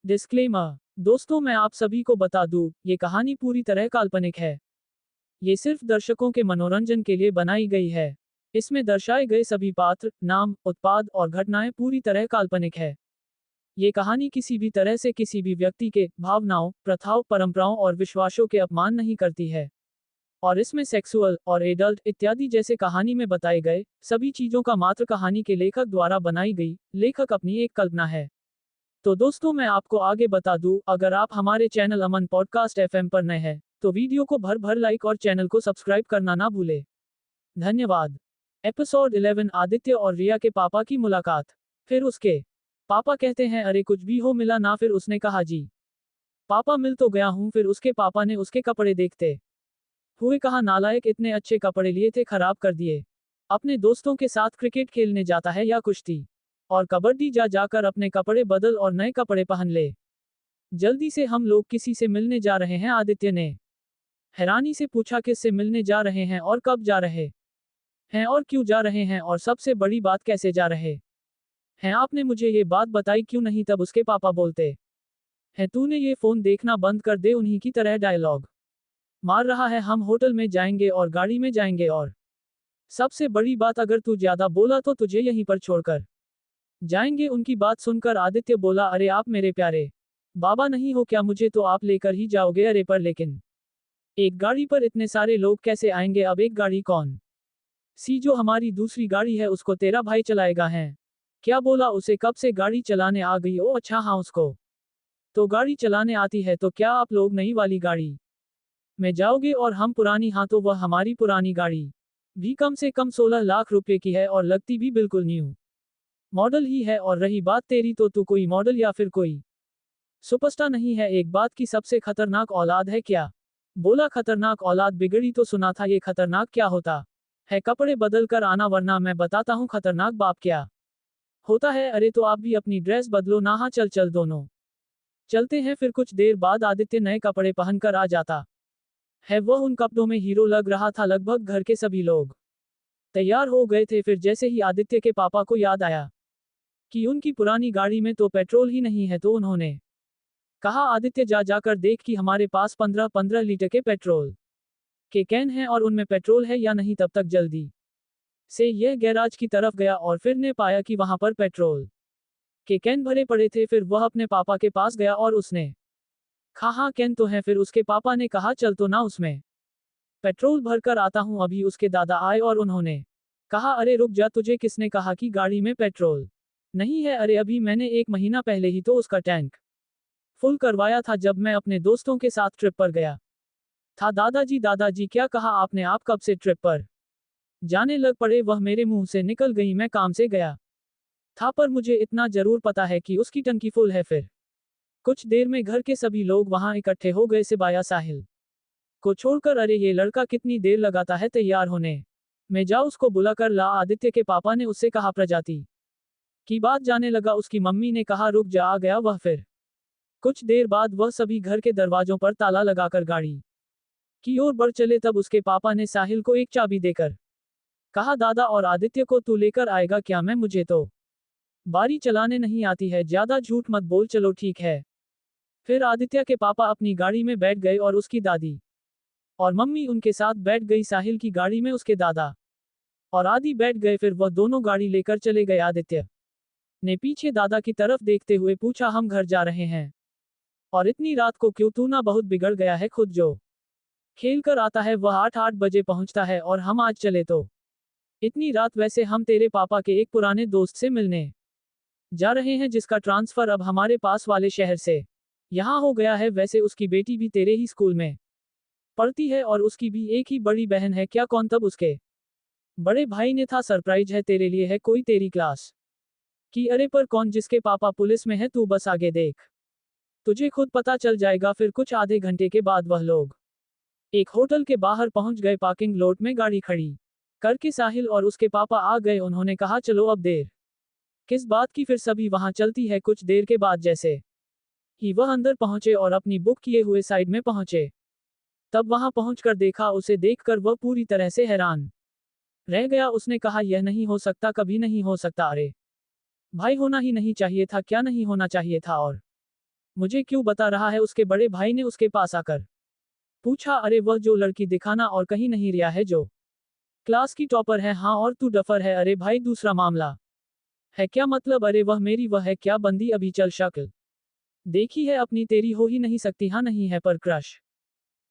Disclaimer. दोस्तों, मैं आप सभी को बता दूं, ये कहानी पूरी तरह काल्पनिक है। ये सिर्फ दर्शकों के मनोरंजन के लिए बनाई गई है। इसमें दर्शाए गए सभी पात्र, नाम, उत्पाद और घटनाएं पूरी तरह काल्पनिक है। ये कहानी किसी भी तरह से किसी भी व्यक्ति के भावनाओं, प्रथाओं, परंपराओं और विश्वासों के अपमान नहीं करती है। और इसमें सेक्सुअल और एडल्ट इत्यादि जैसे कहानी में बताए गए सभी चीजों का मात्र कहानी के लेखक द्वारा बनाई गई, लेखक अपनी एक कल्पना है। तो दोस्तों, मैं आपको आगे बता दूं, अगर आप हमारे चैनल अमन पॉडकास्ट एफएम पर नए हैं तो वीडियो को भर भर लाइक और चैनल को सब्सक्राइब करना ना भूले। धन्यवाद। एपिसोड 11, आदित्य और रिया के पापा की मुलाकात। फिर उसके पापा कहते हैं, अरे कुछ भी हो मिला ना। फिर उसने कहा, जी पापा मिल तो गया हूं। फिर उसके पापा ने उसके कपड़े देखते हुए कहा, नालायक, इतने अच्छे कपड़े लिए थे, खराब कर दिए। अपने दोस्तों के साथ क्रिकेट खेलने जाता है या कुश्ती और कबड्डी जाकर अपने कपड़े बदल और नए कपड़े पहन ले। जल्दी से, हम लोग किसी से मिलने जा रहे हैं। आदित्य ने हैरानी से पूछा, किससे मिलने जा रहे हैं और कब जा रहे हैं और क्यों जा रहे हैं, और सबसे बड़ी बात, कैसे जा रहे हैं? आपने मुझे ये बात बताई क्यों नहीं? तब उसके पापा बोलते हैं, तूने ये फोन देखना बंद कर दे, उन्हीं की तरह डायलॉग मार रहा है। हम होटल में जाएंगे और गाड़ी में जाएंगे, और सबसे बड़ी बात, अगर तू ज्यादा बोला तो तुझे यहीं पर छोड़कर जाएंगे। उनकी बात सुनकर आदित्य बोला, अरे आप मेरे प्यारे बाबा नहीं हो क्या? मुझे तो आप लेकर ही जाओगे। अरे पर लेकिन एक गाड़ी पर इतने सारे लोग कैसे आएंगे? अब एक गाड़ी कौन सी? जो हमारी दूसरी गाड़ी है उसको तेरा भाई चलाएगा है? क्या बोला? उसे कब से गाड़ी चलाने आ गई? ओ अच्छा, हाँ, उसको तो गाड़ी चलाने आती है। तो क्या आप लोग नई वाली गाड़ी में जाओगे और हम पुरानी? हाँ, तो वह हमारी पुरानी गाड़ी भी कम से कम 16 लाख रुपए की है और लगती भी बिल्कुल न्यू मॉडल ही है। और रही बात तेरी, तो तू कोई मॉडल या फिर कोई सुपरस्टार नहीं है। एक बात की, सबसे खतरनाक औलाद है। क्या बोला? खतरनाक औलाद? बिगड़ी तो सुना था। ये खतरनाक क्या होता है? कपड़े बदल कर आना, वरना मैं बताता हूँ खतरनाक बाप क्या होता है। अरे तो आप भी अपनी ड्रेस बदलो ना। हाँ, चल चल, दोनों चलते हैं। फिर कुछ देर बाद आदित्य नए कपड़े पहनकर आ जाता है। वह उन कपड़ों में हीरो लग रहा था। लगभग घर के सभी लोग तैयार हो गए थे। फिर जैसे ही आदित्य के पापा को याद आया कि उनकी पुरानी गाड़ी में तो पेट्रोल ही नहीं है, तो उन्होंने कहा, आदित्य जाकर देख कि हमारे पास 15-15 लीटर के पेट्रोल के कैन हैं और उनमें पेट्रोल है या नहीं। तब तक जल्दी से यह गैराज की तरफ गया और फिर ने पाया कि वहां पर पेट्रोल के कैन भरे पड़े थे। फिर वह अपने पापा के पास गया और उसने कहा, हाँ कैन तो है। फिर उसके पापा ने कहा, चल तो ना उसमें पेट्रोल भर कर आता हूँ। अभी उसके दादा आए और उन्होंने कहा, अरे रुक जा, तुझे किसने कहा कि गाड़ी में पेट्रोल नहीं है? अरे अभी मैंने 1 महीना पहले ही तो उसका टैंक फुल करवाया था, जब मैं अपने दोस्तों के साथ ट्रिप पर गया था। दादाजी दादाजी, क्या कहा आपने? आप कब से ट्रिप पर जाने लग पड़े? वह मेरे मुंह से निकल गई। मैं काम से गया था, पर मुझे इतना जरूर पता है कि उसकी टंकी फुल है। फिर कुछ देर में घर के सभी लोग वहां इकट्ठे हो गए, सिवाय साहिल को छोड़कर। अरे ये लड़का कितनी देर लगाता है तैयार होने में, जा उसको बुलाकर ला। आदित्य के पापा ने उससे कहा। प्रजाति की बात जाने लगा। उसकी मम्मी ने कहा, रुक जा। आ गया वह। फिर कुछ देर बाद वह सभी घर के दरवाजों पर ताला लगाकर गाड़ी की ओर बढ़ चले। तब उसके पापा ने साहिल को एक चाबी देकर कहा, दादा और आदित्य को तू लेकर आएगा क्या? मैं मुझे तो बारी चलाने नहीं आती है, ज्यादा झूठ मत बोल। चलो ठीक है। फिर आदित्य के पापा अपनी गाड़ी में बैठ गए और उसकी दादी और मम्मी उनके साथ बैठ गई। साहिल की गाड़ी में उसके दादा और आदि बैठ गए। फिर वह दोनों गाड़ी लेकर चले गए। आदित्य ने पीछे दादा की तरफ देखते हुए पूछा, हम घर जा रहे हैं और इतनी रात को क्यों? तू ना बहुत बिगड़ गया है? खुद जो खेल कर आता है वह 8-8 बजे पहुंचता है, और हम आज चले तो इतनी रात? वैसे हम तेरे पापा के एक पुराने दोस्त से मिलने जा रहे हैं, जिसका ट्रांसफर अब हमारे पास वाले शहर से यहाँ हो गया है। वैसे उसकी बेटी भी तेरे ही स्कूल में पढ़ती है और उसकी भी एक ही बड़ी बहन है। क्या? कौन? तब उसके बड़े भाई ने था। सरप्राइज है तेरे लिए, है कोई तेरी क्लास की? अरे पर कौन? जिसके पापा पुलिस में है। तू बस आगे देख, तुझे खुद पता चल जाएगा। फिर कुछ आधे घंटे के बाद वह लोग एक होटल के बाहर पहुंच गए। पार्किंग लॉट में गाड़ी खड़ी करके साहिल और उसके पापा आ गए। उन्होंने कहा, चलो अब देर किस बात की? फिर सभी वहां चलती है। कुछ देर के बाद जैसे ही वह अंदर पहुंचे और अपनी बुक किए हुए साइड में पहुंचे, तब वहां पहुंचकर देखा। उसे देखकर वह पूरी तरह से हैरान रह गया। उसने कहा, यह नहीं हो सकता, कभी नहीं हो सकता। अरे भाई, होना ही नहीं चाहिए था। क्या नहीं होना चाहिए था? और मुझे क्यों बता रहा है? उसके बड़े भाई ने उसके पास आकर पूछा। अरे वह जो लड़की दिखाना और कहीं नहीं रिया है जो क्लास की टॉपर है। हाँ और तू डफर है? अरे भाई दूसरा मामला है क्या मतलब? अरे वह मेरी वह है क्या बंदी? अभी चल शक्ल देखी है अपनी, तेरी हो ही नहीं सकती। हाँ नहीं है पर क्रश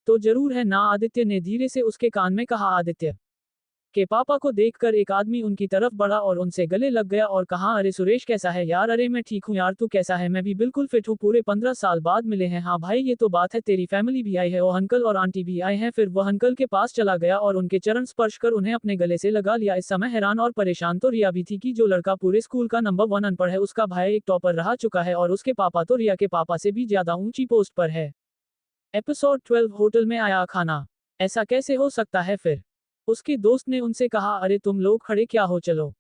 तो जरूर है ना? आदित्य ने धीरे से उसके कान में कहा। आदित्य के पापा को देखकर एक आदमी उनकी तरफ बढ़ा और उनसे गले लग गया और कहा, अरे सुरेश कैसा है यार? अरे मैं ठीक हूँ यार, तू कैसा है? मैं भी बिल्कुल फिट हूँ, पूरे 15 साल बाद मिले हैं। हाँ भाई ये तो बात है, तेरी फैमिली भी आई है, वो अंकल और आंटी भी आए हैं। फिर वह अंकल के पास चला गया और उनके चरण स्पर्श कर उन्हें अपने गले से लगा लिया। इस समय हैरान और परेशान तो रिया भी थी कि जो लड़का पूरे स्कूल का नंबर 1 अनपढ़ है, उसका भाई एक टॉपर रहा चुका है और उसके पापा तो रिया के पापा से भी ज्यादा ऊंची पोस्ट पर है। एपिसोड 12 होटल में आया खाना। ऐसा कैसे हो सकता है? फिर उसके दोस्त ने उनसे कहा, अरे तुम लोग खड़े क्या हो? चलो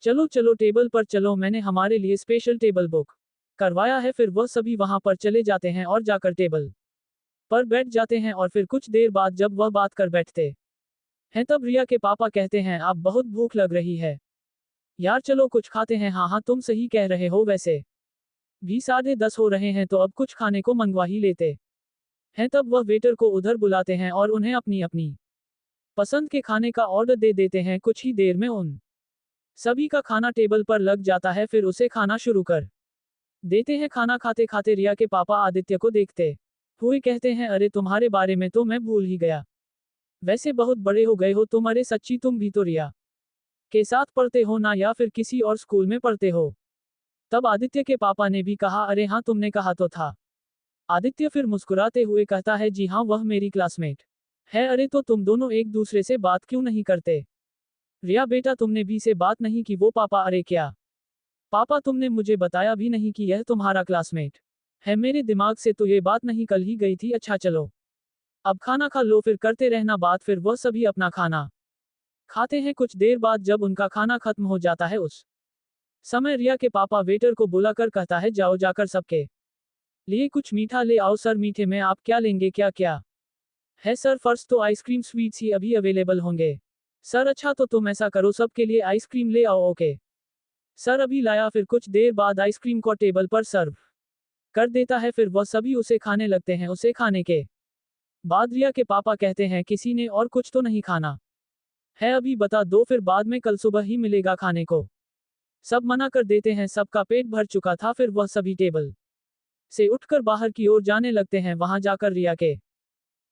चलो चलो टेबल पर चलो, मैंने हमारे लिए स्पेशल टेबल बुक करवाया है। फिर वह सभी वहां पर चले जाते हैं और जाकर टेबल पर बैठ जाते हैं और फिर कुछ देर बाद जब वह बात कर बैठते हैं तब रिया के पापा कहते हैं, आप बहुत भूख लग रही है यार, चलो कुछ खाते हैं। हाँ हाँ तुम सही कह रहे हो, वैसे भी 10:30 हो रहे हैं तो अब कुछ खाने को मंगवा ही लेते हैं। तब वह वेटर को उधर बुलाते हैं और उन्हें अपनी अपनी पसंद के खाने का ऑर्डर दे देते हैं। कुछ ही देर में उन सभी का खाना टेबल पर लग जाता है। फिर उसे खाना शुरू कर देते हैं। खाना खाते खाते रिया के पापा आदित्य को देखते हुए कहते हैं, अरे तुम्हारे बारे में तो मैं भूल ही गया, वैसे बहुत बड़े हो गए हो तुम। अरे सच्ची तुम भी तो रिया के साथ पढ़ते हो ना, या फिर किसी और स्कूल में पढ़ते हो? तब आदित्य के पापा ने भी कहा, अरे हाँ तुमने कहा तो था। आदित्य फिर मुस्कुराते हुए कहता है, जी हाँ वह मेरी क्लासमेट है। अरे तो तुम दोनों एक दूसरे से बात क्यों नहीं करते? रिया बेटा तुमने भी से बात नहीं की? वो पापा, अरे क्या पापा, तुमने मुझे बताया भी नहीं कि यह तुम्हारा क्लासमेट है? मेरे दिमाग से तो ये बात नहीं कल ही गई थी। अच्छा चलो अब खाना खा लो, फिर करते रहना बात। फिर वह सभी अपना खाना खाते हैं। कुछ देर बाद जब उनका खाना खत्म हो जाता है उस समय रिया के पापा वेटर को बुलाकर कहता है, जाओ जाकर सबके लिए कुछ मीठा ले आओ। सर मीठे में आप क्या लेंगे? क्या क्या है सर? फर्स्ट तो आइसक्रीम स्वीट्स ही अभी अवेलेबल होंगे सर। अच्छा तो तुम ऐसा करो, सबके लिए आइसक्रीम ले आओ। ओके सर अभी लाया। फिर कुछ देर बाद आइसक्रीम को टेबल पर सर्व कर देता है। फिर वह सभी उसे खाने लगते हैं। उसे खाने के बाद रिया के पापा कहते हैं, किसी ने और कुछ तो नहीं खाना है? अभी बता दो, फिर बाद में कल सुबह ही मिलेगा खाने को। सब मना कर देते हैं, सबका पेट भर चुका था। फिर वह सभी टेबल से उठकर बाहर की ओर जाने लगते हैं। वहां जाकर रिया के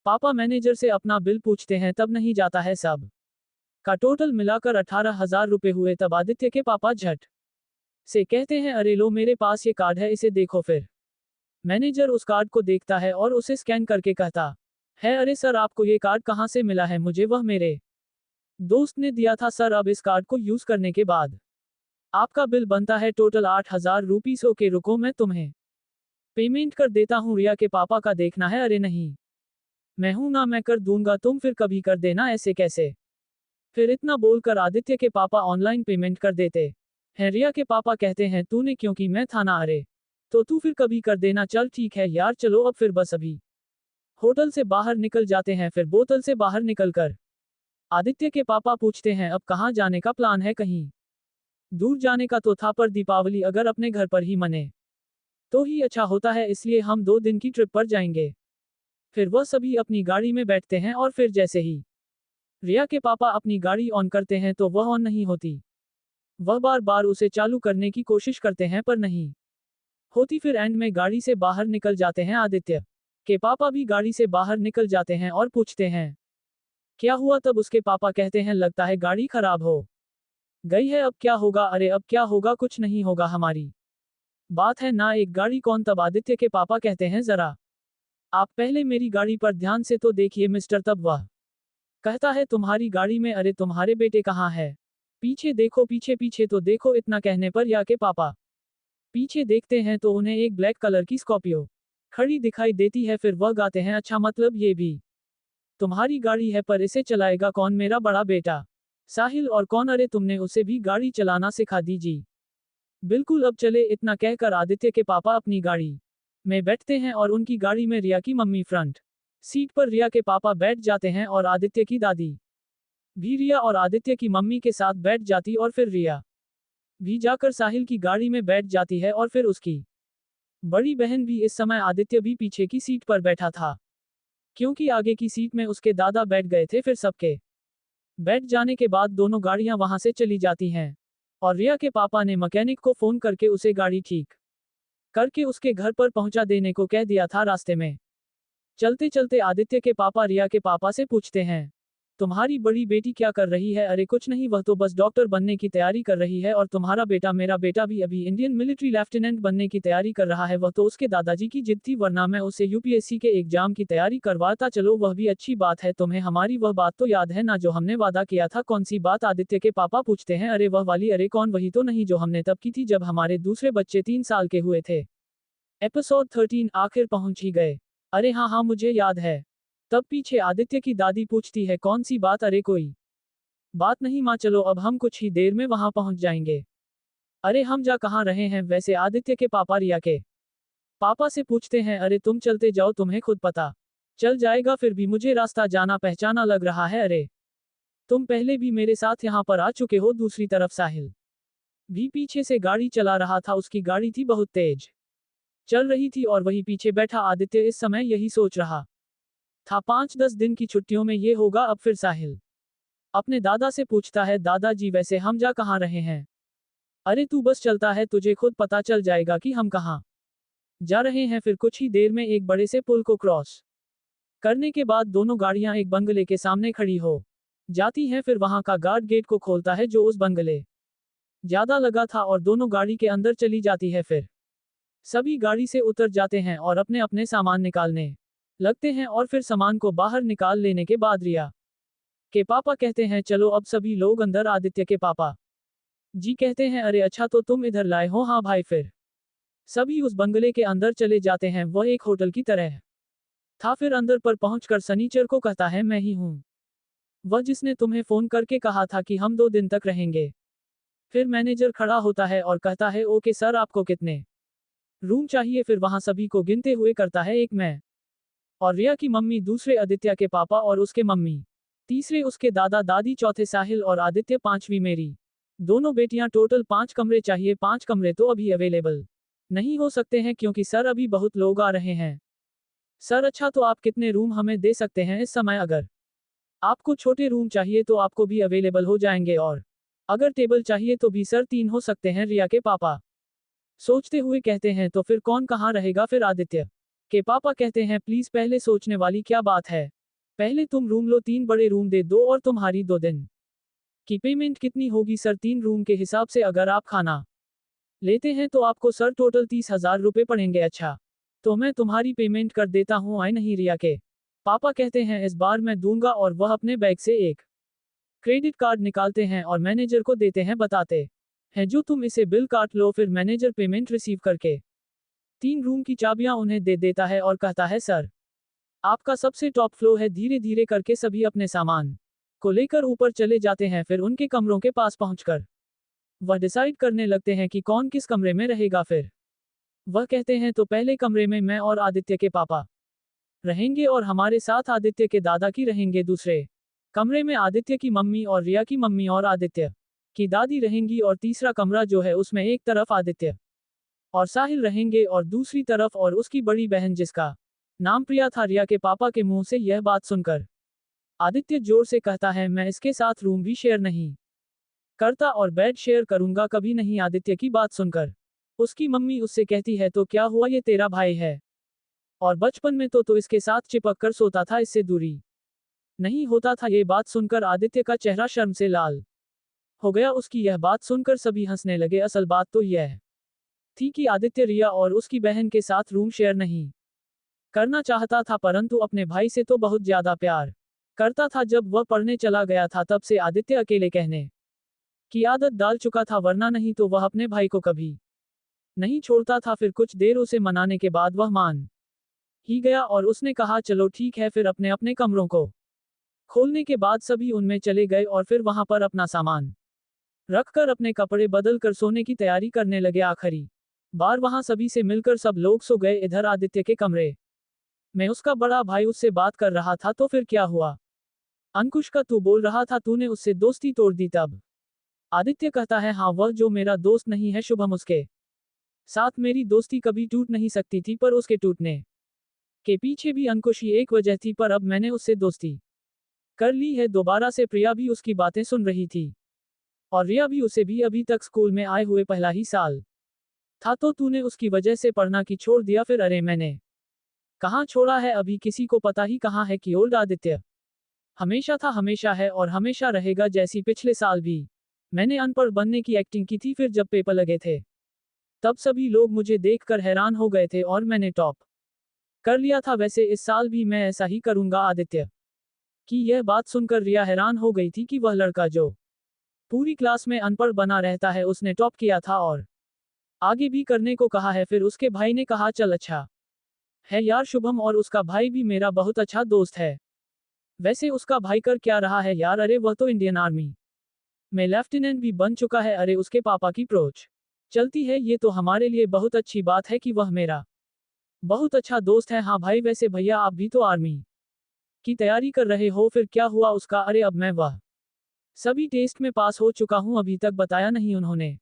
पापा मैनेजर से अपना बिल पूछते हैं। तब नहीं जाता है सब का टोटल मिलाकर 18,000 रुपए हुए। तब आदित्य के पापा झट से कहते हैं, अरे लो मेरे पास ये कार्ड है, इसे देखो। फिर मैनेजर उस कार्ड को देखता है और उसे स्कैन करके कहता है, अरे सर आपको ये कार्ड कहाँ से मिला है? मुझे वह मेरे दोस्त ने दिया था सर। अब इस कार्ड को यूज करने के बाद आपका बिल बनता है टोटल 8,000 रुपीस। ओके रुको मैं तुम्हें पेमेंट कर देता हूँ। रिया के पापा का देखना है, अरे नहीं मैं हूं ना, मैं कर दूंगा, तुम फिर कभी कर देना। ऐसे कैसे? फिर इतना बोलकर आदित्य के पापा ऑनलाइन पेमेंट कर देते हैं। रिया के पापा कहते हैं, तूने क्योंकि मैं था ना, अरे तो तू फिर कभी कर देना। चल ठीक है यार, चलो अब फिर बस अभी होटल से बाहर निकल जाते हैं। फिर बोतल से बाहर निकलकर आदित्य के पापा पूछते हैं, अब कहाँ जाने का प्लान है? कहीं दूर जाने का तो था, पर दीपावली अगर अपने घर पर ही मने तो ही अच्छा होता है, इसलिए हम 2 दिन की ट्रिप पर जाएंगे। फिर वह सभी अपनी गाड़ी में बैठते हैं और फिर जैसे ही रिया के पापा अपनी गाड़ी ऑन करते हैं तो वह ऑन नहीं होती। वह बार बार उसे चालू करने की कोशिश करते हैं पर नहीं होती। फिर एंड में गाड़ी से बाहर निकल जाते हैं। आदित्य के पापा भी गाड़ी से बाहर निकल जाते हैं और पूछते हैं, क्या हुआ? तब उसके पापा कहते हैं, लगता है गाड़ी खराब हो गई है, अब क्या होगा? अरे अब क्या होगा? कुछ नहीं होगा, हमारी बात है ना एक गाड़ी कौन? तब आदित्य के पापा कहते हैं, जरा आप पहले मेरी गाड़ी पर ध्यान से तो देखिए मिस्टर। तब वह कहता है, तुम्हारी गाड़ी में? अरे तुम्हारे बेटे कहाँ है? पीछे देखो, पीछे पीछे तो देखो। इतना कहने पर रिया के पापा पीछे देखते हैं तो उन्हें एक ब्लैक कलर की स्कॉर्पियो खड़ी दिखाई देती है। फिर वह गाते हैं, अच्छा मतलब ये भी तुम्हारी गाड़ी है, पर इसे चलाएगा कौन? मेरा बड़ा बेटा साहिल। और कौन? अरे तुमने उसे भी गाड़ी चलाना सिखा दी जी? बिल्कुल अब चले। इतना कहकर आदित्य के पापा अपनी गाड़ी में बैठते हैं और उनकी गाड़ी में रिया की मम्मी फ्रंट सीट पर, रिया के पापा बैठ जाते हैं और आदित्य की दादी भी रिया और आदित्य की मम्मी के साथ बैठ जाती और फिर रिया भी जाकर साहिल की गाड़ी में बैठ जाती है और फिर उसकी बड़ी बहन भी इस समय आदित्य भी पीछे की सीट पर बैठा था, क्योंकि आगे की सीट में उसके दादा बैठ गए थे। फिर सबके बैठ जाने के बाद दोनों गाड़ियां वहां से चली जाती हैं और रिया के पापा ने मैकेनिक को फोन करके उसे गाड़ी ठीक करके उसके घर पर पहुंचा देने को कह दिया था। रास्ते में चलते चलते आदित्य के पापा रिया के पापा से पूछते हैं, तुम्हारी बड़ी बेटी क्या कर रही है? अरे कुछ नहीं, वह तो बस डॉक्टर बनने की तैयारी कर रही है। और तुम्हारा बेटा? मेरा बेटा भी अभी इंडियन मिलिट्री लेफ्टिनेंट बनने की तैयारी कर रहा है। वह तो उसके दादाजी की जिद थी, वरना मैं उसे यूपीएससी के एग्जाम की तैयारी करवाता। चलो वह भी अच्छी बात है। तुम्हें हमारी वह बात तो याद है ना, जो हमने वादा किया था? कौन सी बात? आदित्य के पापा पूछते हैं। अरे वह वाली। अरे कौन? वही तो नहीं जो हमने तब की थी जब हमारे दूसरे बच्चे 3 साल के हुए थे। एपिसोड 13 आखिर पहुंच ही गए। अरे हाँ हाँ, मुझे याद है। तब पीछे आदित्य की दादी पूछती है, कौन सी बात? अरे कोई बात नहीं माँ, चलो अब हम कुछ ही देर में वहां पहुंच जाएंगे। अरे हम जा कहाँ रहे हैं वैसे? आदित्य के पापा रिया के पापा से पूछते हैं। अरे तुम चलते जाओ, तुम्हें खुद पता चल जाएगा। फिर भी मुझे रास्ता जाना पहचाना लग रहा है। अरे तुम पहले भी मेरे साथ यहाँ पर आ चुके हो। दूसरी तरफ साहिल भी पीछे से गाड़ी चला रहा था। उसकी गाड़ी थी बहुत तेज चल रही थी और वही पीछे बैठा आदित्य इस समय यही सोच रहा था। 5-10 दिन की छुट्टियों में ये होगा अब। फिर साहिल अपने दादा से पूछता है, दादाजी वैसे हम जा कहाँ रहे हैं? अरे तू बस चलता है, तुझे खुद पता चल जाएगा कि हम कहाँ जा रहे हैं। फिर कुछ ही देर में एक बड़े से पुल को क्रॉस करने के बाद दोनों गाड़ियां एक बंगले के सामने खड़ी हो जाती हैं। फिर वहां का गार्ड गेट को खोलता है जो उस बंगले ज्यादा लगा था और दोनों गाड़ी के अंदर चली जाती है। फिर सभी गाड़ी से उतर जाते हैं और अपने अपने सामान निकालने लगते हैं। और फिर सामान को बाहर निकाल लेने के बाद रिया के पापा कहते हैं, चलो अब सभी लोग अंदर। आदित्य के पापा जी कहते हैं, अरे अच्छा तो तुम इधर लाए हो? हाँ भाई। फिर सभी उस बंगले के अंदर चले जाते हैं। वह एक होटल की तरह था। फिर अंदर पर पहुंचकर सनीचर को कहता है, मैं ही हूं वह जिसने तुम्हें फोन करके कहा था कि हम 2 दिन तक रहेंगे। फिर मैनेजर खड़ा होता है और कहता है, ओके सर, आपको कितने रूम चाहिए? फिर वहां सभी को गिनते हुए करता है, एक मैं और रिया की मम्मी, दूसरे आदित्य के पापा और उसके मम्मी, तीसरे उसके दादा दादी, चौथे साहिल और आदित्य, पांचवी मेरी दोनों बेटियां। टोटल 5 कमरे चाहिए। 5 कमरे तो अभी अवेलेबल नहीं हो सकते हैं क्योंकि सर अभी बहुत लोग आ रहे हैं। सर अच्छा तो आप कितने रूम हमें दे सकते हैं इस समय? अगर आपको छोटे रूम चाहिए तो आपको भी अवेलेबल हो जाएंगे, और अगर टेबल चाहिए तो भी सर 3 हो सकते हैं। रिया के पापा सोचते हुए कहते हैं, तो फिर कौन कहाँ रहेगा? फिर आदित्य के पापा कहते हैं, प्लीज पहले सोचने वाली क्या बात है? पहले तुम रूम लो, 3 बड़े रूम दे दो। और तुम्हारी 2 दिन की पेमेंट कितनी होगी? सर 3 रूम के हिसाब से अगर आप खाना लेते हैं तो आपको सर टोटल 30,000 रुपए पड़ेंगे। अच्छा तो मैं तुम्हारी पेमेंट कर देता हूँ। आए नहीं? रिया के पापा कहते हैं, इस बार मैं दूंगा। और वह अपने बैग से एक क्रेडिट कार्ड निकालते हैं और मैनेजर को देते हैं। बताते हैं, जो तुम इसे बिल काट लो। फिर मैनेजर पेमेंट रिसीव करके 3 रूम की चाबियां उन्हें दे देता है और कहता है, सर आपका सबसे टॉप फ्लोर है। धीरे धीरे करके सभी अपने सामान को लेकर ऊपर चले जाते हैं। फिर उनके कमरों के पास पहुंचकर वह डिसाइड करने लगते हैं कि कौन किस कमरे में रहेगा। फिर वह कहते हैं, तो पहले कमरे में मैं और आदित्य के पापा रहेंगे और हमारे साथ आदित्य के दादा की रहेंगे। दूसरे कमरे में आदित्य की मम्मी और रिया की मम्मी और आदित्य की दादी रहेंगी। और तीसरा कमरा जो है उसमें एक तरफ आदित्य और साहिल रहेंगे और दूसरी तरफ और उसकी बड़ी बहन, जिसका नाम प्रिया था। रिया के पापा के मुंह से यह बात सुनकर आदित्य जोर से कहता है, मैं इसके साथ रूम भी शेयर नहीं करता और बेड शेयर करूंगा कभी नहीं। आदित्य की बात सुनकर उसकी मम्मी उससे कहती है, तो क्या हुआ, ये तेरा भाई है और बचपन में तो इसके साथ चिपक कर सोता था, इससे दूरी नहीं होता था। ये बात सुनकर आदित्य का चेहरा शर्म से लाल हो गया। उसकी यह बात सुनकर सभी हंसने लगे। असल बात तो यह थी कि आदित्य रिया और उसकी बहन के साथ रूम शेयर नहीं करना चाहता था, परंतु अपने भाई से तो बहुत ज्यादा प्यार करता था। जब वह पढ़ने चला गया था तब से आदित्य अकेले कहने की आदत डाल चुका था, वरना नहीं तो वह अपने भाई को कभी नहीं छोड़ता था। फिर कुछ देर उसे मनाने के बाद वह मान ही गया और उसने कहा, चलो ठीक है। फिर अपने अपने कमरों को खोलने के बाद सभी उनमें चले गए और फिर वहां पर अपना सामान रखकर अपने कपड़े बदल कर सोने की तैयारी करने लगे। आखिरी बार वहां सभी से मिलकर सब लोग सो गए। इधर आदित्य के कमरे में उसका बड़ा भाई उससे बात कर रहा था। तो फिर क्या हुआ अंकुश का? तू बोल रहा था तूने उससे दोस्ती तोड़ दी? तब आदित्य कहता है, हाँ, वह जो मेरा दोस्त नहीं है शुभम, उसके साथ मेरी दोस्ती कभी टूट नहीं सकती थी, पर उसके टूटने के पीछे भी अंकुश ही एक वजह थी। पर अब मैंने उससे दोस्ती कर ली है दोबारा से। प्रिया भी उसकी बातें सुन रही थी और रिया भी। उसे भी अभी तक स्कूल में आए हुए पहला ही साल था। तो तूने उसकी वजह से पढ़ना की छोड़ दिया फिर? अरे मैंने कहाँ छोड़ा है, अभी किसी को पता ही कहाँ है कि ओल्ड आदित्य हमेशा था, हमेशा है और हमेशा रहेगा। जैसी पिछले साल भी मैंने अनपढ़ बनने की एक्टिंग की थी, फिर जब पेपर लगे थे तब सभी लोग मुझे देखकर हैरान हो गए थे और मैंने टॉप कर लिया था। वैसे इस साल भी मैं ऐसा ही करूंगा। आदित्य की यह बात सुनकर रिया हैरान हो गई थी कि वह लड़का जो पूरी क्लास में अनपढ़ बना रहता है, उसने टॉप किया था और आगे भी करने को कहा है। फिर उसके भाई ने कहा, चल अच्छा है यार शुभम, और उसका भाई भी मेरा बहुत अच्छा दोस्त है। वैसे उसका भाई कर क्या रहा है यार? अरे वह तो इंडियन आर्मी में लेफ्टिनेंट भी बन चुका है। अरे उसके पापा की प्रोच चलती है, ये तो हमारे लिए बहुत अच्छी बात है कि वह मेरा बहुत अच्छा दोस्त है। हाँ भाई, वैसे भैया आप भी तो आर्मी की तैयारी कर रहे हो, फिर क्या हुआ उसका? अरे अब मैं वह सभी टेस्ट में पास हो चुका हूँ, अभी तक बताया नहीं उन्होंने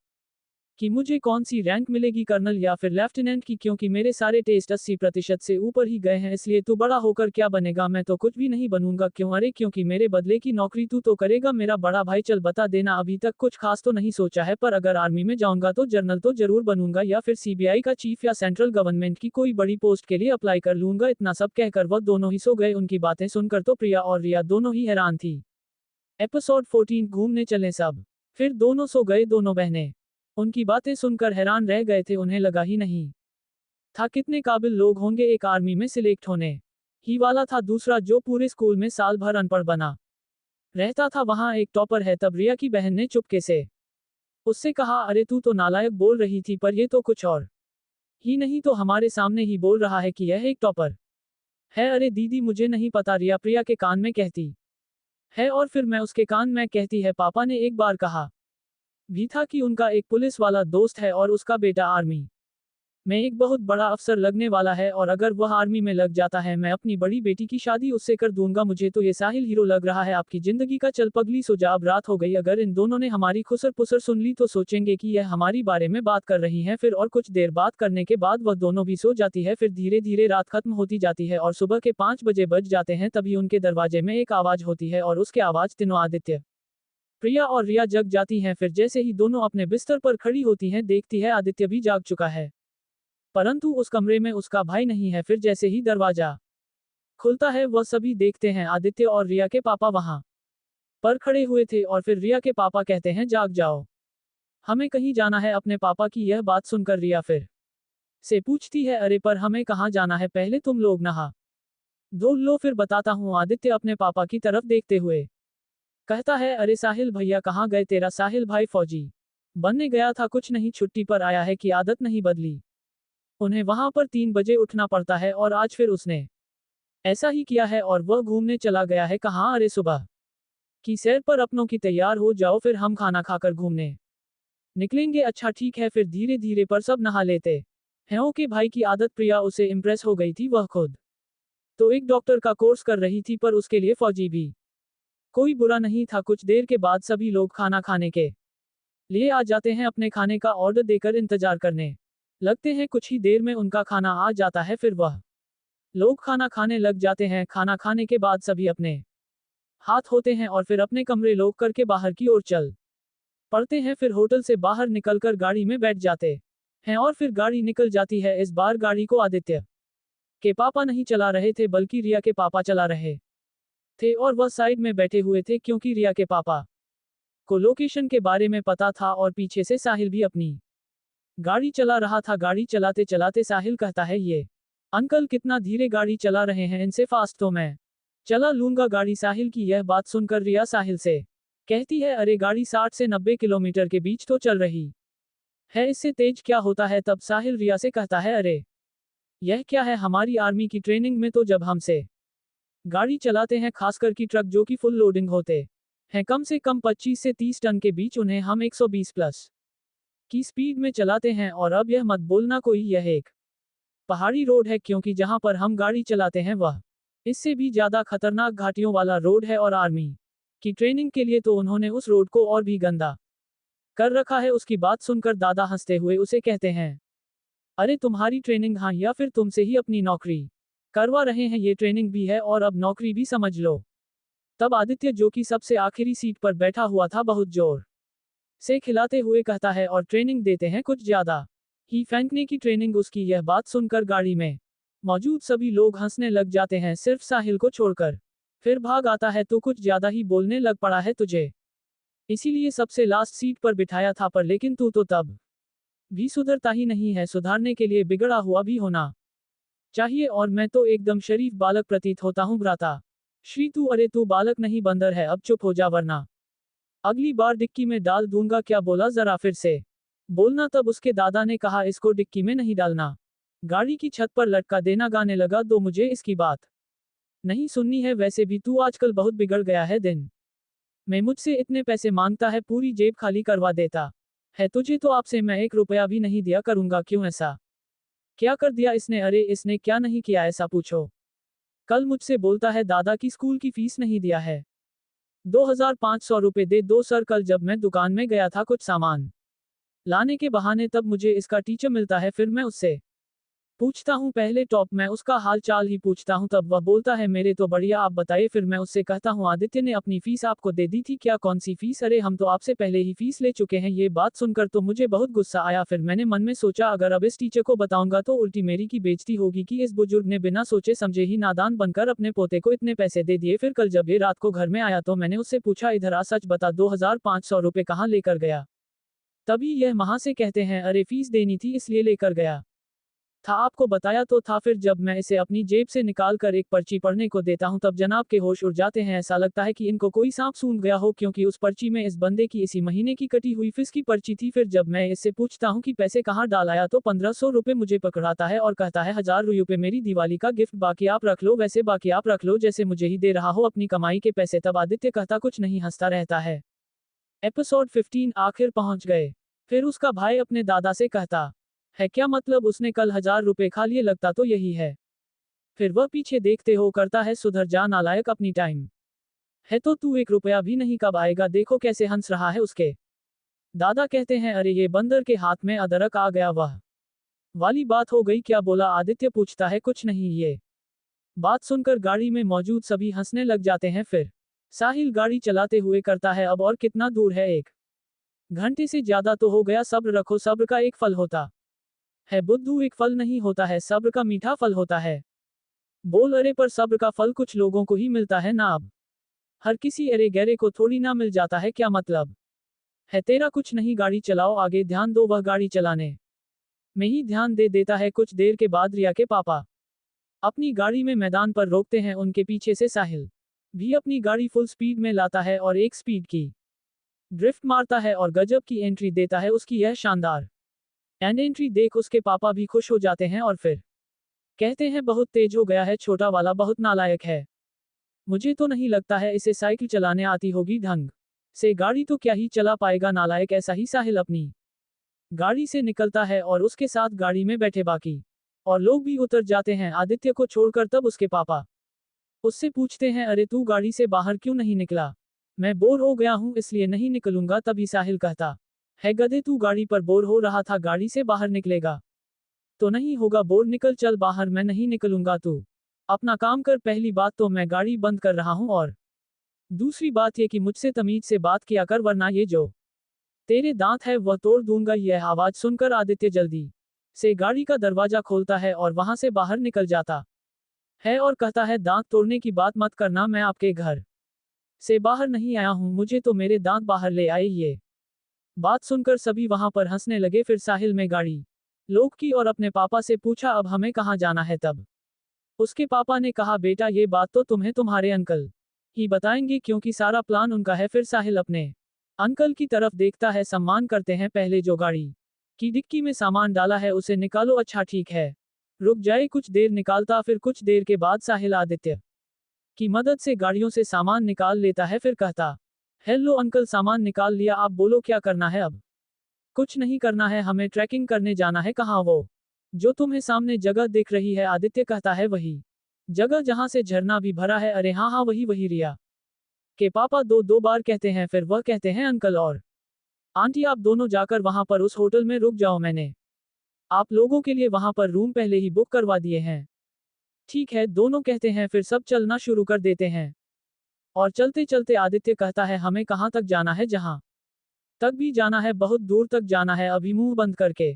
कि मुझे कौन सी रैंक मिलेगी, कर्नल या फिर लेफ्टिनेंट की, क्योंकि मेरे सारे टेस्ट 80% से ऊपर ही गए हैं। इसलिए तू बड़ा होकर क्या बनेगा? मैं तो कुछ भी नहीं बनूंगा। क्यों? अरे क्योंकि मेरे बदले की नौकरी तू तो करेगा मेरा बड़ा भाई। चल बता देना, अभी तक कुछ खास तो नहीं सोचा है, पर अगर आर्मी में जाऊंगा तो जनरल तो जरूर बनूंगा, या फिर सीबीआई का चीफ या सेंट्रल गवर्नमेंट की कोई बड़ी पोस्ट के लिए अप्लाई कर लूंगा। इतना सब कहकर वह दोनों ही सो गए। उनकी बातें सुनकर तो प्रिया और रिया दोनों ही हैरान थी। एपिसोड 14 घूमने चले सब। फिर दोनों सो गए, दोनों बहनें उनकी बातें सुनकर हैरान रह गए थे। उन्हें लगा ही नहीं था कितने काबिल लोग होंगे एक आर्मी में सिलेक्ट होने ही वाला था। दूसरा जो पूरे स्कूल में साल भर अनपढ़ बना रहता था, वहां एक टॉपर है। तब रिया की बहन ने चुपके से उससे कहा, अरे तू तो नालायक बोल रही थी, पर ये तो कुछ और ही नहीं, तो हमारे सामने ही बोल रहा है कि यह एक टॉपर है। अरे दीदी मुझे नहीं पता, रिया प्रिया के कान में कहती है और फिर मैं उसके कान में कहती है। पापा ने एक बार कहा भी था कि उनका एक पुलिस वाला दोस्त है और उसका बेटा आर्मी में एक बहुत बड़ा अफसर लगने वाला है, और अगर वह आर्मी में लग जाता है मैं अपनी बड़ी बेटी की शादी उससे कर दूंगा। मुझे तो ये साहिल हीरो लग रहा है आपकी जिंदगी का। चल पगली सो जा, अब रात हो गई। अगर इन दोनों ने हमारी खुसर पुसर सुन ली तो सोचेंगे कि यह हमारी बारे में बात कर रही हैं। फिर और कुछ देर बात करने के बाद वह दोनों भी सो जाती है। फिर धीरे धीरे रात खत्म होती जाती है और सुबह के 5 बजे बज जाते हैं। तभी उनके दरवाजे में एक आवाज होती है और उसके आवाज तीनों आदित्य, प्रिया और रिया जग जाती हैं। फिर जैसे ही दोनों अपने बिस्तर पर खड़ी होती हैं, देखती है आदित्य भी जाग चुका है, परंतु उस कमरे में उसका भाई नहीं है। फिर जैसे ही दरवाजा खुलता है, वह सभी देखते हैं आदित्य और रिया के पापा वहां पर खड़े हुए थे। और फिर रिया के पापा कहते हैं, जाग जाओ, हमें कहीं जाना है। अपने पापा की यह बात सुनकर रिया फिर से पूछती है, अरे पर हमें कहाँ जाना है? पहले तुम लोग नहा धो लो, फिर बताता हूँ। आदित्य अपने पापा की तरफ देखते हुए कहता है, अरे साहिल भैया कहाँ गए? तेरा साहिल भाई फौजी बनने गया था, कुछ नहीं छुट्टी पर आया है कि आदत नहीं बदली। उन्हें वहां पर 3 बजे उठना पड़ता है और आज फिर उसने ऐसा ही किया है और वह घूमने चला गया है। कहाँ? अरे सुबह की सैर पर। अपनों की तैयार हो जाओ, फिर हम खाना खाकर घूमने निकलेंगे। अच्छा ठीक है। फिर धीरे धीरे पर सब नहा लेते हैं। ओके भाई की आदत। प्रिया उसे इम्प्रेस हो गई थी। वह खुद तो एक डॉक्टर का कोर्स कर रही थी, पर उसके लिए फौजी भी कोई बुरा नहीं था। कुछ देर के बाद सभी लोग खाना खाने के लिए आ जाते हैं। अपने खाने का ऑर्डर देकर इंतजार करने लगते हैं। कुछ ही देर में उनका खाना आ जाता है। फिर वह लोग खाना खाने लग जाते हैं। खाना खाने के बाद सभी अपने हाथ धोते हैं और फिर अपने कमरे लॉक करके बाहर की ओर चल पड़ते हैं। फिर होटल से बाहर निकलकर गाड़ी में बैठ जाते हैं और फिर गाड़ी निकल जाती है। इस बार गाड़ी को आदित्य के पापा नहीं चला रहे थे, बल्कि रिया के पापा चला रहे थे, और वह साइड में बैठे हुए थे क्योंकि रिया के पापा को लोकेशन के बारे में पता था। और पीछे से साहिल भी अपनी गाड़ी चला रहा था। गाड़ी चलाते चलाते साहिल कहता है, ये अंकल कितना धीरे गाड़ी चला रहे हैं, इनसे फास्ट तो मैं चला लूंगा गाड़ी। साहिल की यह बात सुनकर रिया साहिल से कहती है, अरे गाड़ी 60 से 90 किलोमीटर के बीच तो चल रही है, इससे तेज क्या होता है? तब साहिल रिया से कहता है, अरे यह क्या है, हमारी आर्मी की ट्रेनिंग में तो जब हमसे गाड़ी चलाते हैं, खासकर की ट्रक जो कि फुल लोडिंग होते हैं, कम से कम 25 से 30 टन के बीच, उन्हें हम 120 प्लस की स्पीड में चलाते हैं। और अब यह मत बोलना कोई यह एक पहाड़ी रोड है, क्योंकि जहां पर हम गाड़ी चलाते हैं वह इससे भी ज्यादा खतरनाक घाटियों वाला रोड है। और आर्मी की ट्रेनिंग के लिए तो उन्होंने उस रोड को और भी गंदा कर रखा है। उसकी बात सुनकर दादा हंसते हुए उसे कहते हैं, अरे तुम्हारी ट्रेनिंग, हाँ, या फिर तुमसे ही अपनी नौकरी करवा रहे हैं? ये ट्रेनिंग भी है और अब नौकरी भी समझ लो। तब आदित्य, जो कि सबसे आखिरी सीट पर बैठा हुआ था, बहुत जोर से खिलाते हुए कहता है, और ट्रेनिंग देते हैं कुछ ज्यादा ही फेंकने की ट्रेनिंग। उसकी यह बात सुनकर गाड़ी में मौजूद सभी लोग हंसने लग जाते हैं, सिर्फ साहिल को छोड़कर। फिर भाग आता है, तो कुछ ज्यादा ही बोलने लग पड़ा है तुझे, इसीलिए सबसे लास्ट सीट पर बिठाया था, पर लेकिन तू तो तब भी सुधरता ही नहीं है। सुधारने के लिए बिगड़ा हुआ भी होना चाहिए, और मैं तो एकदम शरीफ बालक प्रतीत होता हूँ भ्राता श्री। तू, अरे तू बालक नहीं बंदर है, अब चुप हो जा वरना अगली बार डिक्की में डाल दूंगा। क्या बोला, जरा फिर से बोलना। तब उसके दादा ने कहा, इसको डिक्की में नहीं डालना, गाड़ी की छत पर लटका देना। गाने लगा, दो मुझे इसकी बात नहीं सुननी है। वैसे भी तू आजकल बहुत बिगड़ गया है, दिन में मुझसे इतने पैसे मांगता है, पूरी जेब खाली करवा देता है तुझे। तो आपसे मैं 1 रुपया भी नहीं दिया करूंगा। क्यों, ऐसा क्या कर दिया इसने? अरे इसने क्या नहीं किया, ऐसा पूछो। कल मुझसे बोलता है दादा की स्कूल की फीस नहीं दिया है, 2500 रुपए दे दो सर। कल जब मैं दुकान में गया था कुछ सामान लाने के बहाने, तब मुझे इसका टीचर मिलता है। फिर मैं उससे पूछता हूँ पहले टॉप, मैं उसका हाल चाल ही पूछता हूँ। तब वह बोलता है, मेरे तो बढ़िया, आप बताइए। फिर मैं उससे कहता हूँ, आदित्य ने अपनी फीस आपको दे दी थी क्या? कौन सी फीस? अरे हम तो आपसे पहले ही फीस ले चुके हैं। ये बात सुनकर तो मुझे बहुत गुस्सा आया। फिर मैंने मन में सोचा, अगर अब इस टीचर को बताऊंगा तो उल्टी मेरी की बेइज्जती होगी कि इस बुजुर्ग ने बिना सोचे समझे ही नादान बनकर अपने पोते को इतने पैसे दे दिए। फिर कल जब ये रात को घर में आया तो मैंने उससे पूछा, इधर आ, सच बता, 2500 रुपए कहाँ लेकर गया? तभी यह वहां से कहते हैं, अरे फीस देनी थी इसलिए लेकर गया था, आपको बताया तो था। फिर जब मैं इसे अपनी जेब से निकाल कर एक पर्ची पढ़ने को देता हूं, तब जनाब के होश उड़ जाते हैं। ऐसा लगता है कि इनको कोई सांप सूंघ गया हो, क्योंकि उस पर्ची में इस बंदे की इसी महीने की कटी हुई फीस की पर्ची थी। फिर जब मैं इससे पूछता हूं कि पैसे कहाँ डाल आया, तो 1500 रुपए मुझे पकड़ाता है और कहता है, 1000 रुपए मेरी दिवाली का गिफ्ट, बाकी आप रख लो। वैसे बाकी आप रख लो, जैसे मुझे ही दे रहा हो अपनी कमाई के पैसे। तब आदित्य कहता कुछ नहीं, हंसता रहता है। एपिसोड 15 आखिर पहुंच गए। फिर उसका भाई अपने दादा से कहता है, क्या मतलब, उसने कल 1000 रुपए खा लिए, लगता तो यही है। फिर वह पीछे देखते हो करता है, सुधर जा नालायक, अपनी टाइम है तो तू 1 रुपया भी नहीं, कब आएगा? देखो कैसे हंस रहा है। उसके दादा कहते हैं, अरे ये बंदर के हाथ में अदरक आ गया, वह वाली बात हो गई। क्या बोला? आदित्य पूछता है, कुछ नहीं। ये बात सुनकर गाड़ी में मौजूद सभी हंसने लग जाते हैं। फिर साहिल गाड़ी चलाते हुए करता है, अब और कितना दूर है? 1 घंटे से ज्यादा तो हो गया। सब्र रखो, सब्र का एक फल होता है बुद्धू, एक फल नहीं होता है, सब्र का मीठा फल होता है। बोल, अरे पर सब्र का फल कुछ लोगों को ही मिलता है ना, अब हर किसी अरे गहरे को थोड़ी ना मिल जाता है। क्या मतलब है तेरा? कुछ नहीं, गाड़ी चलाओ, आगे ध्यान दो। वह गाड़ी चलाने में ही ध्यान दे देता है। कुछ देर के बाद रिया के पापा अपनी गाड़ी में मैदान पर रोकते हैं। उनके पीछे से साहिल भी अपनी गाड़ी फुल स्पीड में लाता है और एक स्पीड की ड्रिफ्ट मारता है और गजब की एंट्री देता है। उसकी यह शानदार एंट्री देख उसके पापा भी खुश हो जाते हैं और फिर कहते हैं, बहुत तेज हो गया है छोटा वाला, बहुत नालायक है। मुझे तो नहीं लगता है इसे साइकिल चलाने आती होगी, ढंग से गाड़ी तो क्या ही चला पाएगा, नालायक। ऐसा ही साहिल अपनी गाड़ी से निकलता है और उसके साथ गाड़ी में बैठे बाकी और लोग भी उतर जाते हैं, आदित्य को छोड़कर। तब उसके पापा उससे पूछते हैं, अरे तू गाड़ी से बाहर क्यों नहीं निकला? मैं बोर हो गया हूं इसलिए नहीं निकलूंगा। तभी साहिल कहता है, गधे, तू गाड़ी पर बोर हो रहा था, गाड़ी से बाहर निकलेगा तो नहीं होगा बोर, निकल चल बाहर। मैं नहीं निकलूंगा, तू अपना काम कर। पहली बात तो मैं गाड़ी बंद कर रहा हूं, और दूसरी बात ये कि मुझसे तमीज से बात किया कर, वरना ये जो तेरे दांत है वह तोड़ दूंगा। यह आवाज सुनकर आदित्य जल्दी से गाड़ी का दरवाजा खोलता है और वहां से बाहर निकल जाता है और कहता है, दांत तोड़ने की बात मत करना, मैं आपके घर से बाहर नहीं आया हूं, मुझे तो मेरे दांत बाहर ले आए। ये बात सुनकर सभी वहां पर हंसने लगे। फिर साहिल में गाड़ी लोग की और अपने पापा से पूछा, अब हमें कहाँ जाना है? तब उसके पापा ने कहा, बेटा ये बात तो तुम्हें तुम्हारे अंकल ही बताएंगे, क्योंकि सारा प्लान उनका है। फिर साहिल अपने अंकल की तरफ देखता है, सम्मान करते हैं। पहले जो गाड़ी की डिक्की में सामान डाला है उसे निकालो। अच्छा ठीक है, रुक जाए। कुछ देर निकालता। फिर कुछ देर के बाद साहिल आदित्य की मदद से गाड़ियों से सामान निकाल लेता है। फिर कहता, हेलो अंकल, सामान निकाल लिया, आप बोलो क्या करना है? अब कुछ नहीं करना है, हमें ट्रैकिंग करने जाना है। कहाँ? वो जो तुम्हें सामने जगह दिख रही है। आदित्य कहता है, वही जगह जहां से झरना भी भरा है। अरे हाँ हाँ, वही वही। रिया के पापा दो दो बार कहते हैं। फिर वह कहते हैं, अंकल और आंटी आप दोनों जाकर वहां पर उस होटल में रुक जाओ, मैंने आप लोगों के लिए वहां पर रूम पहले ही बुक करवा दिए हैं। ठीक है, दोनों कहते हैं, फिर सब चलना शुरू कर देते हैं। और चलते चलते आदित्य कहता है, हमें कहाँ तक जाना है? जहां तक भी जाना है, बहुत दूर तक जाना है, अभी मुंह बंद करके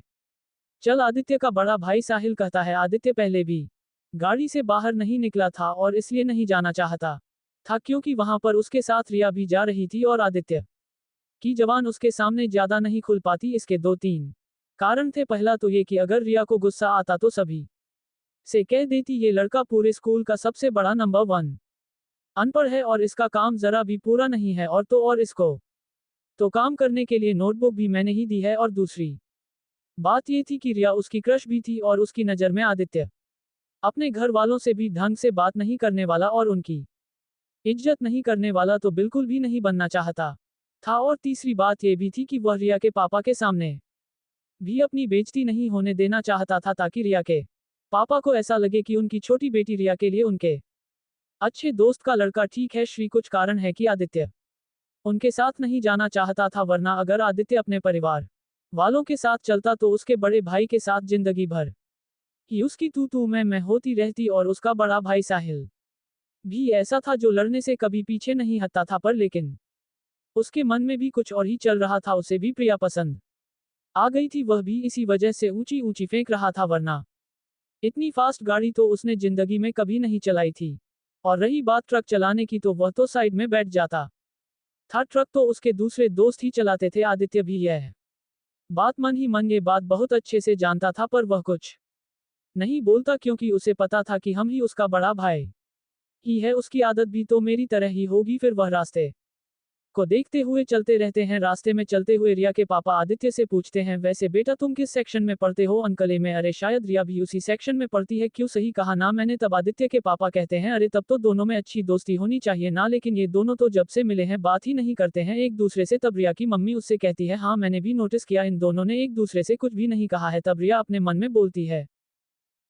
चल। आदित्य का बड़ा भाई साहिल कहता है, आदित्य पहले भी गाड़ी से बाहर नहीं निकला था और इसलिए नहीं जाना चाहता था क्योंकि वहां पर उसके साथ रिया भी जा रही थी और आदित्य की जबान उसके सामने ज्यादा नहीं खुल पाती। इसके दो तीन कारण थे। पहला तो ये कि अगर रिया को गुस्सा आता तो सभी से कह देती ये लड़का पूरे स्कूल का सबसे बड़ा नंबर 1 अनपढ़ है और इसका काम जरा भी पूरा नहीं है, और इसको तो काम करने के लिए नोटबुक भी मैंने ही दी है। और दूसरी बात ये थी कि रिया उसकी क्रश भी थी और उसकी नज़र में आदित्य अपने घर वालों से भी ढंग से बात नहीं करने वाला और उनकी इज्जत नहीं करने वाला तो बिल्कुल भी नहीं बनना चाहता था। और तीसरी बात ये भी थी कि वह रिया के पापा के सामने भी अपनी बेइज्जती नहीं होने देना चाहता था, ताकि रिया के पापा को ऐसा लगे कि उनकी छोटी बेटी रिया के लिए उनके अच्छे दोस्त का लड़का ठीक है। श्री कुछ कारण है कि आदित्य उनके साथ नहीं जाना चाहता था, वरना अगर आदित्य अपने परिवार वालों के साथ चलता तो उसके बड़े भाई के साथ जिंदगी भर ही उसकी तू मैं होती रहती। और उसका बड़ा भाई साहिल भी ऐसा था जो लड़ने से कभी पीछे नहीं हटता था, पर लेकिन उसके मन में भी कुछ और ही चल रहा था। उसे भी प्रिया पसंद आ गई थी, वह भी इसी वजह से ऊंची ऊंची फेंक रहा था, वरना इतनी फास्ट गाड़ी तो उसने जिंदगी में कभी नहीं चलाई थी। और रही बात ट्रक चलाने की, तो वह तो साइड में बैठ जाता था, ट्रक तो उसके दूसरे दोस्त ही चलाते थे। आदित्य भी यह बात मन ही मन ये बात बहुत अच्छे से जानता था, पर वह कुछ नहीं बोलता क्योंकि उसे पता था कि हम ही उसका बड़ा भाई ही है, उसकी आदत भी तो मेरी तरह ही होगी। फिर वह रास्ते को देखते हुए चलते रहते हैं। रास्ते में चलते हुए रिया के पापा आदित्य से पूछते हैं, वैसे बेटा तुम किस सेक्शन में पढ़ते हो? अंकल में। अरे शायद रिया भी उसी सेक्शन में पढ़ती है। क्यों, सही कहा ना मैंने? तब आदित्य के पापा कहते हैं, अरे तब तो दोनों में अच्छी दोस्ती होनी चाहिए ना, लेकिन ये दोनों तो जब से मिले हैं बात ही नहीं करते हैं एक दूसरे से। तब रिया की मम्मी उससे कहती है, हाँ मैंने भी नोटिस किया, इन दोनों ने एक दूसरे से कुछ भी नहीं कहा है। तब रिया अपने मन में बोलती है।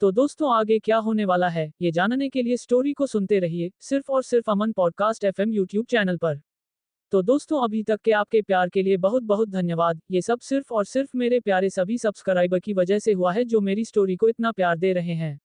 तो दोस्तों आगे क्या होने वाला है ये जानने के लिए स्टोरी को सुनते रहिए, सिर्फ और सिर्फ अमन पॉडकास्ट FM यूट्यूब चैनल पर। तो दोस्तों अभी तक के आपके प्यार के लिए बहुत बहुत धन्यवाद। ये सब सिर्फ और सिर्फ मेरे प्यारे सभी सब्सक्राइबर की वजह से हुआ है, जो मेरी स्टोरी को इतना प्यार दे रहे हैं।